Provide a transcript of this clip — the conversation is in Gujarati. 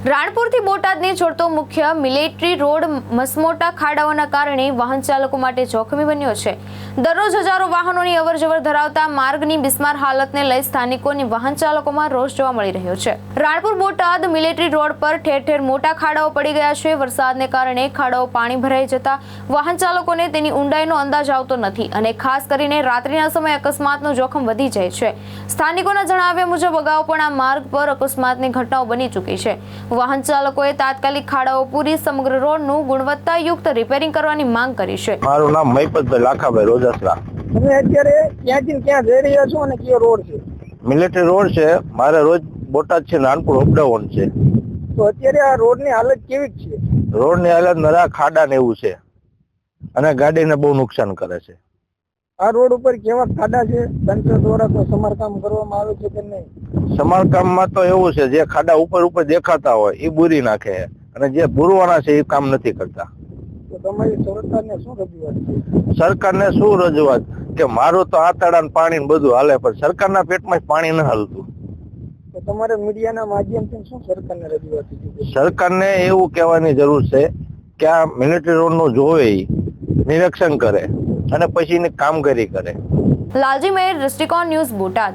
રાણપુરથી બોટાદને જોડતો મુખ્ય મિલિટરી રોડ મસમોટા ખાડાઓના કારણે વાહન ચાલકો માટે જોખમી બન્યો છે। દરરોજ હજારો વાહનોની અવરજવર ધરાવતા માર્ગની બિસ્માર હાલતને લઈ સ્થાનિકોની વાહન ચાલકોમાં રોષ જોવા મળી રહ્યો છે। રાણપુર બોટાદ મિલિટરી રોડ પર ઠેર ઠેર મોટા ખાડાઓ પડી ગયા છે। વરસાદને કારણે ખાડાઓ પાણી ભરાઈ જતા વાહન ચાલકોને તેની ઊંડાઈનો અંદાજ આવતો નથી અને ખાસ કરીને રાત્રિના સમયે અકસ્માતનું જોખમ વધી જાય છે। સ્થાનિકોના જણાવ્યા મુજબ અગાઉ પણ આ માર્ગ પર અકસ્માતની ઘટનાઓ બની ચૂકી છે। વાહન ચાલકોએ તાત્કાલિક ખાડાઓ પૂરી સમગ્ર રોડનું ગુણવત્તાયુક્ત રિપેરિંગ કરવાની માંગ કરી છે। મારું નામ મહિપતભાઈ લાખાભાઈ રોજસરા। તમે અત્યારે ક્યાંથી ક્યાં જઈ રહ્યા છો અને કયો રોડ છે? મિલિટરી રોડ છે, મારે રોજ બોટાદ છે નાનપુર અપડાઉન છે। તો અત્યારે આ રોડની હાલત કેવી છે? રોડની હાલત નરા ખાડા ને એવું છે અને ગાડીને બહુ નુકસાન કરે છે। આ રોડ ઉપર કેવા ખાડા છે? તંત્ર દ્વારા કોઈ સમારકામ કરવામાં આવે છે કે નહીં? સમારકામમાં તો એવું છે, જે ખાડા ઉપર દેખાતા હોય એ બુરી નાખે અને જે બુરવાના છે એ કામ નથી કરતા। તો તમારી સરકારને શું રજૂઆત છે? સરકારને શું રજૂઆત કે મારું તો આતરડા ને પાણી ને બધું હાલે, પણ સરકારના પેટમાં પાણી ન હાલતું। તો તમારે મીડિયાના માધ્યમથી શું સરકારને રજૂઆત છે? સરકારને એવું કહેવાની જરૂર છે કે આ મિલિટરી રોડનું જોવે, નિરીક્ષણ કરે અને પછી કામગીરી કરે। લાલજી મેર, દૃષ્ટિકોણ ન્યૂઝ, બોટાદ।